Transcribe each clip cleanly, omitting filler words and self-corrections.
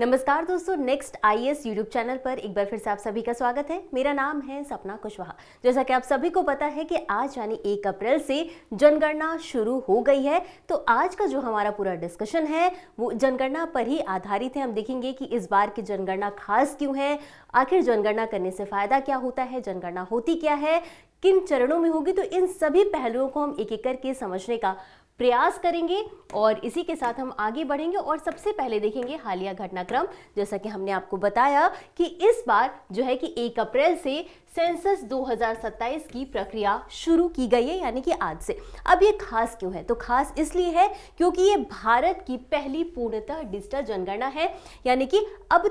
नमस्कार दोस्तों, next IAS YouTube channel पर एक बार फिर से आप सभी का स्वागत है। मेरा नाम है सपना कुशवाहा। जैसा कि आप सभी को पता है कि आज यानी 1 अप्रैल से जनगणना शुरू हो गई है। तो आज का जो हमारा पूरा डिस्कशन है वो जनगणना पर ही आधारित है। हम देखेंगे कि इस बार की जनगणना खास क्यों है, आखिर जनगणना करने से फायदा क्या होता है, जनगणना होती क्या है, किन चरणों में होगी। तो इन सभी पहलुओं को हम एक एक करके समझने का प्रयास करेंगे और इसी के साथ हम आगे बढ़ेंगे। और सबसे पहले देखेंगे हालिया घटनाक्रम। जैसा कि हमने आपको बताया कि इस बार जो है कि 1 अप्रैल से सेंसस 2027 की प्रक्रिया शुरू की गई है, यानी कि आज से। अब ये खास क्यों है? तो खास इसलिए है क्योंकि ये भारत की पहली पूर्णतः डिजिटल जनगणना है। यानी कि अब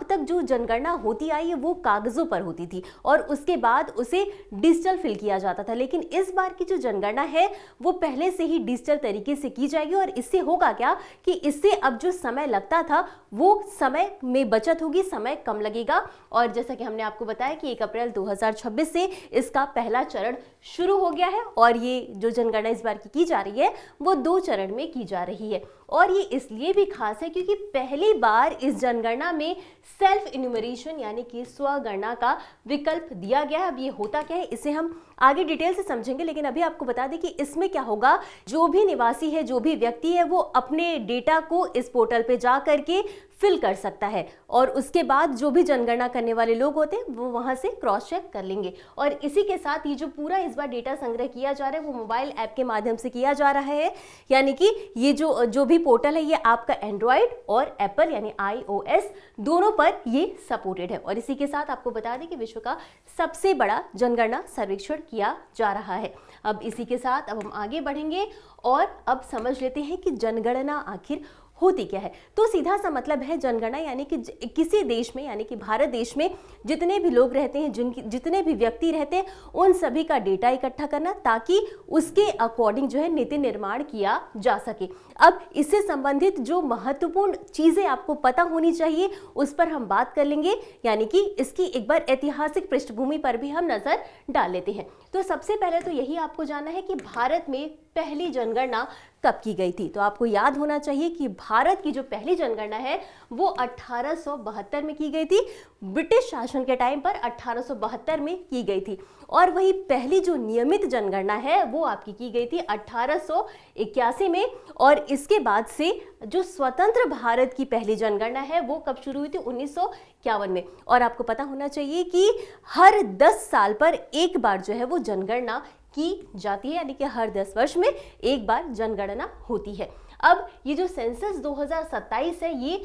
तक जो जनगणना होती आई है वो कागजों पर होती थी और उसके बाद उसे डिजिटल फिल किया जाता था। लेकिन इस बार की जो जनगणना है वो पहले से ही डिजिटल तरीके से की जाएगी। और इससे होगा क्या कि इससे अब जो समय लगता था वो समय में बचत होगी, समय कम लगेगा। और जैसा कि हमने आपको बताया कि 1 अप्रैल 2026 से इसका पहला चरण शुरू हो गया है और ये जो जनगणना इस बार की जा रही है वो 2 चरण में की जा रही है। और ये इसलिए भी खास है क्योंकि पहली बार इस जनगणना में सेल्फ इन्यूमरेशन यानी कि स्वगणना का विकल्प दिया गया है। अब ये होता क्या है इसे हम आगे डिटेल से समझेंगे, लेकिन अभी आपको बता दें कि इसमें क्या होगा। जो भी निवासी है, जो भी व्यक्ति है, वो अपने डेटा को इस पोर्टल पे जा करके फिल कर सकता है और उसके बाद जो भी जनगणना करने वाले लोग होते हैं वो वहां से क्रॉस चेक कर लेंगे। और इसी के साथ ये जो पूरा इस बार डेटा संग्रह किया जा रहा है वो मोबाइल ऐप के माध्यम से किया जा रहा है। यानी कि ये जो भी पोर्टल है ये आपका एंड्रॉयड और एप्पल यानी iOS दोनों पर ये सपोर्टेड है। और इसी के साथ आपको बता दें कि विश्व का सबसे बड़ा जनगणना सर्वेक्षण किया जा रहा है। अब इसी के साथ अब हम आगे बढ़ेंगे और अब समझ लेते हैं कि जनगणना आखिर होती क्या है। तो सीधा सा मतलब है जनगणना यानी कि किसी देश में यानी कि भारत देश में जितने भी लोग रहते हैं, जितने भी व्यक्ति रहते हैं, उन सभी का डेटा इकट्ठा करना ताकि उसके अकॉर्डिंग जो है नीति निर्माण किया जा सके। अब इससे संबंधित जो महत्वपूर्ण चीजें आपको पता होनी चाहिए उस पर हम बात कर लेंगे, यानी कि इसकी एक बार ऐतिहासिक पृष्ठभूमि पर भी हम नजर डाल लेते हैं। तो सबसे पहले तो यही आपको जानना है कि भारत में पहली जनगणना कब की गई थी। तो आपको याद होना चाहिए कि भारत की जो पहली जनगणना है वो 1872 में की गई थी। ब्रिटिश शासन के टाइम पर 1872 में की गई थी। और वही पहली जो नियमित जनगणना है वो आपकी की गई थी 1881 में। और इसके बाद से जो स्वतंत्र भारत की पहली जनगणना है वो कब शुरू हुई थी? 1951 में। और आपको पता होना चाहिए कि हर 10 साल पर एक बार जो है वो जनगणना की जाती है, यानी कि हर 10 वर्ष में एक बार जनगणना होती है। अब ये जो सेंसस 2027 है ये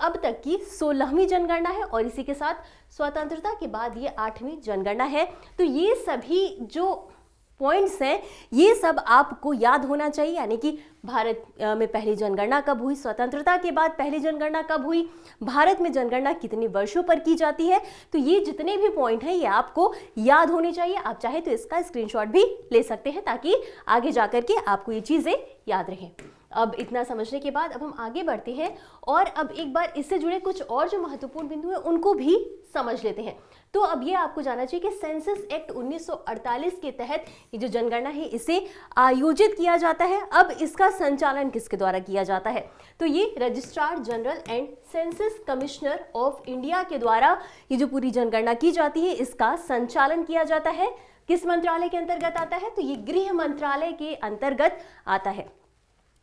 अब तक की 16वीं जनगणना है और इसी के साथ स्वतंत्रता के बाद ये 8वीं जनगणना है। तो ये सभी जो पॉइंट्स हैं ये सब आपको याद होना चाहिए, यानी कि भारत में पहली जनगणना कब हुई, स्वतंत्रता के बाद पहली जनगणना कब हुई, भारत में जनगणना कितने वर्षों पर की जाती है। तो ये जितने भी पॉइंट हैं ये आपको याद होने चाहिए। आप चाहे तो इसका स्क्रीनशॉट भी ले सकते हैं ताकि आगे जाकर के आपको ये चीजें याद रहें। अब इतना समझने के बाद अब हम आगे बढ़ते हैं और अब एक बार इससे जुड़े कुछ और जो महत्वपूर्ण बिंदु हैं उनको भी समझ लेते हैं। तो अब ये आपको जानना चाहिए कि सेंसस एक्ट 1948 के तहत ये जो जनगणना है इसे आयोजित किया जाता है। अब इसका संचालन किसके द्वारा किया जाता है? तो ये registrar general and census commissioner of India के द्वारा ये जो पूरी जनगणना की जाती है इसका संचालन किया जाता है। किस मंत्रालय के अंतर्गत आता है? तो ये गृह मंत्रालय के अंतर्गत आता है।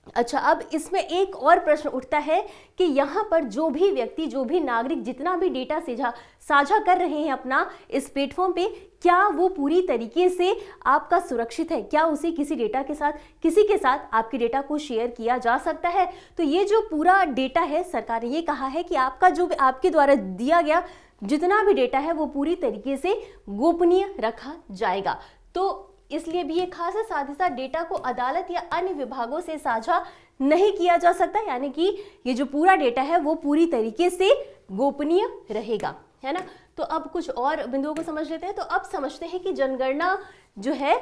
अच्छा, अब इसमें एक और प्रश्न उठता है कि यहाँ पर जो भी व्यक्ति, जो भी नागरिक जितना भी डेटा साझा कर रहे हैं अपना इस प्लेटफॉर्म पे, क्या वो पूरी तरीके से आपका सुरक्षित है? क्या उसे किसी के साथ आपके डेटा को शेयर किया जा सकता है? तो ये जो पूरा डेटा है सरकार ने ये कहा है कि आपका जो आपके द्वारा दिया गया जितना भी डेटा है वो पूरी तरीके से गोपनीय रखा जाएगा। तो इसलिए भी ये खास है। साथ ही साथ डेटा को अदालत या अन्य विभागों से साझा नहीं किया जा सकता, यानी कि ये जो पूरा डेटा है वो पूरी तरीके से गोपनीय रहेगा, है ना। तो अब कुछ और बिंदुओं को समझ लेते हैं। तो अब समझते हैं कि जनगणना जो है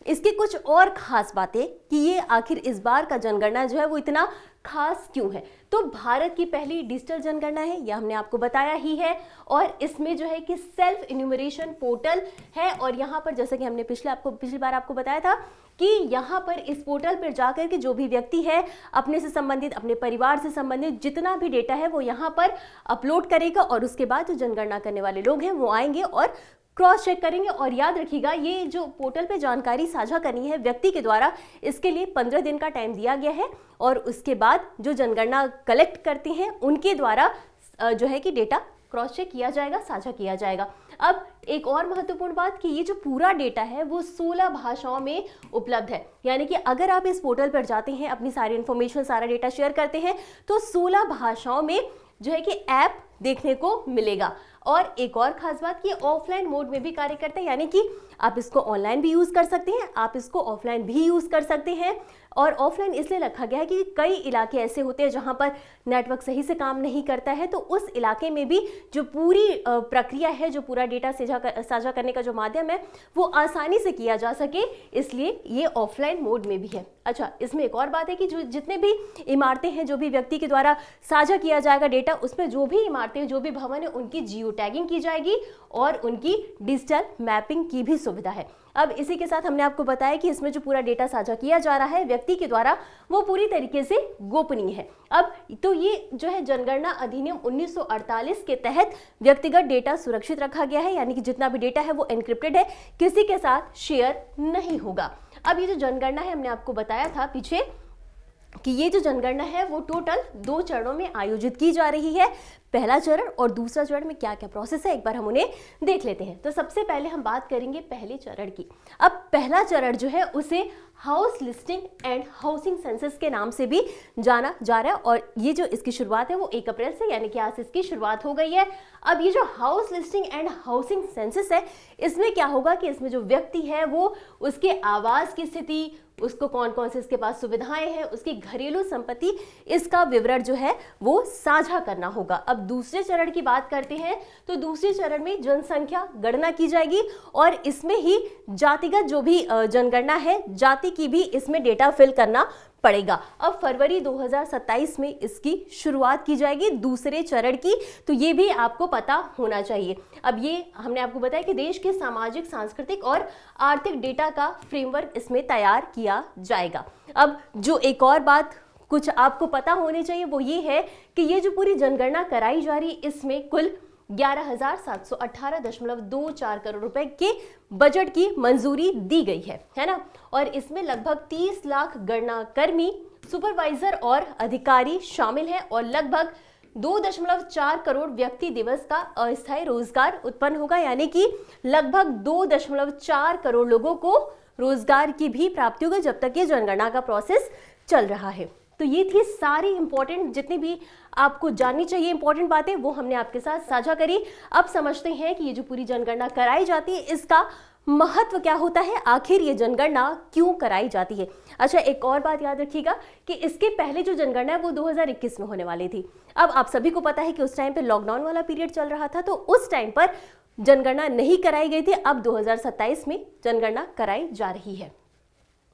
इसकी कुछ और खास बातें कि ये आखिर इस बार का जनगणना जो है वो इतना खास क्यों है। तो भारत की पहली डिजिटल जनगणना है, यह हमने आपको बताया ही है, और इसमें जो है कि सेल्फ इन्यूमरेशन पोर्टल है, और यहाँ पर जैसे कि हमने पिछली बार आपको बताया था कि यहाँ पर इस पोर्टल पर जाकर के जो भी व्यक्ति है अपने से संबंधित, अपने परिवार से संबंधित जितना भी डेटा है वो यहाँ पर अपलोड करेगा, और उसके बाद जो जनगणना करने वाले लोग हैं वो आएंगे और क्रॉस चेक करेंगे। और याद रखिएगा, ये जो पोर्टल पे जानकारी साझा करनी है व्यक्ति के द्वारा, इसके लिए 15 दिन का टाइम दिया गया है, और उसके बाद जो जनगणना कलेक्ट करते हैं उनके द्वारा जो है कि डेटा क्रॉस चेक किया जाएगा, साझा किया जाएगा। अब एक और महत्वपूर्ण बात कि ये जो पूरा डेटा है वो 16 भाषाओं में उपलब्ध है, यानी कि अगर आप इस पोर्टल पर जाते हैं, अपनी सारी इंफॉर्मेशन, सारा डेटा शेयर करते हैं, तो 16 भाषाओं में जो है कि ऐप देखने को मिलेगा। और एक और खास बात कि ऑफलाइन मोड में भी कार्य करता है, यानी कि आप इसको ऑनलाइन भी यूज कर सकते हैं, आप इसको ऑफलाइन भी यूज कर सकते हैं। और ऑफलाइन इसलिए रखा गया है कि कई इलाके ऐसे होते हैं जहां पर नेटवर्क सही से काम नहीं करता है, तो उस इलाके में भी जो पूरी प्रक्रिया है, जो पूरा डेटा साझा करने का जो माध्यम है वो आसानी से किया जा सके, इसलिए ये ऑफलाइन मोड में भी है। अच्छा, इसमें एक और बात है कि जो जितने भी इमारतें हैं, जो भी व्यक्ति के द्वारा साझा किया जाएगा डेटा, उसमें जो भी इमारतें, जो भी भवन है, उनकी जियो टैगिंग की जाएगी और उनकी डिजिटल मैपिंग की भी सुविधा है। अब इसी के साथ हमने आपको बताया कि इसमें जो पूरा डेटा साझा किया जा रहा है व्यक्ति के द्वारा, वो पूरी तरीके से गोपनीय है। अब तो ये जो है जनगणना अधिनियम 1948 के तहत व्यक्तिगत डेटा सुरक्षित रखा गया है, यानी कि जितना भी डेटा है वो एन्क्रिप्टेड है, किसी के साथ शेयर नहीं होगा। अब ये जो जनगणना है, हमने आपको बताया था पीछे कि ये जो जनगणना है वो टोटल 2 चरणों में आयोजित की जा रही है। पहला चरण और दूसरा चरण में क्या क्या प्रोसेस है, एक बार हम उन्हें देख लेते हैं। तो सबसे पहले हम बात करेंगे पहले चरण की। अब पहला चरण जो है उसे house listing and housing census के नाम से भी जाना जा रहा है, और ये जो इसकी शुरुआत है वो 1 अप्रैल से, यानी कि आज से इसकी शुरुआत हो गई है। अब ये जो house listing and housing census है, इसमें क्या होगा कि इसमें जो व्यक्ति है वो उसके आवास की स्थिति, उसको कौन कौन से इसके पास सुविधाएं हैं, उसकी घरेलू संपत्ति, इसका विवरण जो है वो साझा करना होगा। अब दूसरे चरण की बात करते हैं, तो दूसरे चरण में जनसंख्या गणना की जाएगी, और इसमें ही जातिगत जो भी जनगणना है, जाति की भी इसमें डेटा फिल करना पड़ेगा। अब फरवरी 2027 में इसकी शुरुआत की जाएगी दूसरे चरण की, तो ये भी आपको पता होना चाहिए। अब ये हमने आपको बताया कि देश के सामाजिक, सांस्कृतिक और आर्थिक डेटा का फ्रेमवर्क इसमें तैयार किया जाएगा। अब जो एक और बात कुछ आपको पता होनी चाहिए वो ये है कि ये जो पूरी जनगणना कराई जा रही है, इसमें कुल 11,718.24 करोड़ रुपए के बजट की मंजूरी दी गई है ना। और इसमें लगभग 30 लाख गणना कर्मी, सुपरवाइजर और अधिकारी शामिल हैं, और लगभग 2.4 करोड़ व्यक्ति दिवस का अस्थायी रोजगार उत्पन्न होगा, यानी कि लगभग 2.4 करोड़ लोगों को रोजगार की भी प्राप्ति होगी जब तक ये जनगणना का प्रोसेस चल रहा है। तो ये थी सारी इंपॉर्टेंट, जितनी भी आपको जाननी चाहिए इंपॉर्टेंट बातें, वो हमने आपके साथ साझा करी। अब समझते हैं कि ये जो पूरी जनगणना कराई जाती है इसका महत्व क्या होता है, आखिर ये जनगणना क्यों कराई जाती है। अच्छा, एक और बात याद रखिएगा कि इसके पहले जो जनगणना है वो 2021 में होने वाली थी। अब आप सभी को पता है कि उस टाइम पे लॉकडाउन वाला पीरियड चल रहा था, तो उस टाइम पर जनगणना नहीं कराई गई थी। अब 2027 में जनगणना कराई जा रही है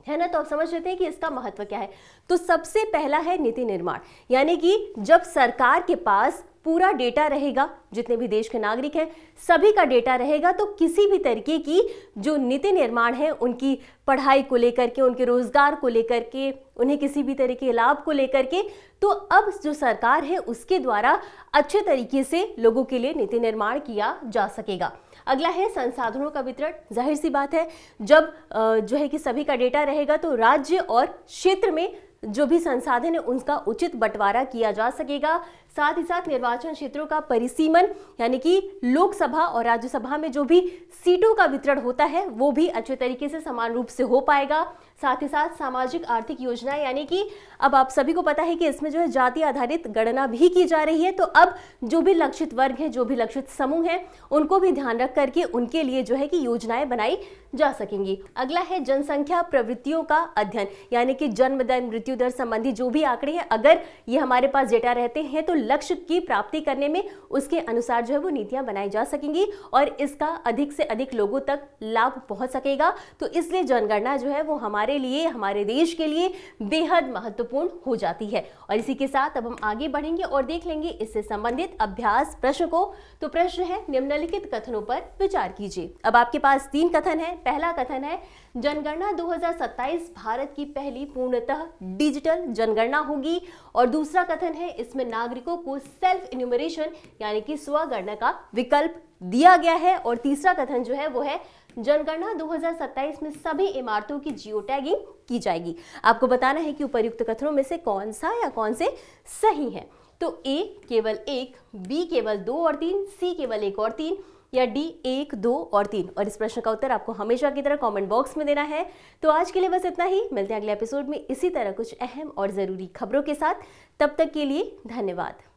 ना। तो आप समझ लेते हैं कि इसका महत्व क्या है। तो सबसे पहला है नीति निर्माण, यानी कि जब सरकार के पास पूरा डेटा रहेगा, जितने भी देश के नागरिक हैं सभी का डेटा रहेगा, तो किसी भी तरीके की जो नीति निर्माण है, उनकी पढ़ाई को लेकर के, उनके रोजगार को लेकर के, उन्हें किसी भी तरीके के लाभ को लेकर के, तो अब जो सरकार है उसके द्वारा अच्छे तरीके से लोगों के लिए नीति निर्माण किया जा सकेगा। अगला है संसाधनों का वितरण। जाहिर सी बात है, जब जो है कि सभी का डेटा रहेगा तो राज्य और क्षेत्र में जो भी संसाधन है उनका उचित बंटवारा किया जा सकेगा। साथ ही साथ निर्वाचन क्षेत्रों का परिसीमन, यानी कि लोकसभा और राज्यसभा में जो भी सीटों का वितरण होता है वो भी अच्छे तरीके से समान रूप से हो पाएगा। साथ ही साथ सामाजिक आर्थिक योजनाएं, यानी कि अब आप सभी को पता है कि इसमें जो है जाति आधारित गणना भी की जा रही है, तो अब जो भी लक्षित वर्ग है, जो भी लक्षित समूह है, उनको भी ध्यान रख करके उनके लिए जो है कि योजनाएं बनाई जा सकेंगी। अगला है जनसंख्या प्रवृत्तियों का अध्ययन, यानी कि जन्म दर, मृत्यु दर संबंधी जो भी आंकड़े हैं, अगर ये हमारे पास डेटा रहते हैं तो लक्ष्य की प्राप्ति करने में उसके अनुसार जो है वो नीतियां बनाई जा सकेंगी और इसका अधिक से अधिक लोगों तक लाभ पहुंच सकेगा। तो इसलिए जनगणना जो है वो हमारे लिए, हमारे देश के लिए बेहद महत्वपूर्ण हो जाती है। और इसी के साथ अब हम आगे बढ़ेंगे और देख लेंगे इससे संबंधित अभ्यास प्रश्न को। तो प्रश्न है, निम्नलिखित कथनों पर विचार कीजिए। अब आपके पास 3 कथन है। पहला कथन है, जनगणना 2027 भारत की पहली पूर्णतः डिजिटल जनगणना होगी। और दूसरा कथन है, इसमें नागरिकों को सेल्फ इन्यूमरेशन यानी कि स्वगणना का विकल्प दिया गया है। और तीसरा कथन जो है वो है, जनगणना 2027 में सभी इमारतों की जियो टैगिंग की जाएगी। आपको बताना है कि उपर्युक्त कथनों में से कौन सा या कौन से सही है। तो ए केवल 1, बी केवल 2 और 3, सी केवल 1 और 3 या डी 1, 2 और 3। और इस प्रश्न का उत्तर आपको हमेशा की तरह कमेंट बॉक्स में देना है। तो आज के लिए बस इतना ही। मिलते हैं अगले एपिसोड में इसी तरह कुछ अहम और जरूरी खबरों के साथ। तब तक के लिए धन्यवाद।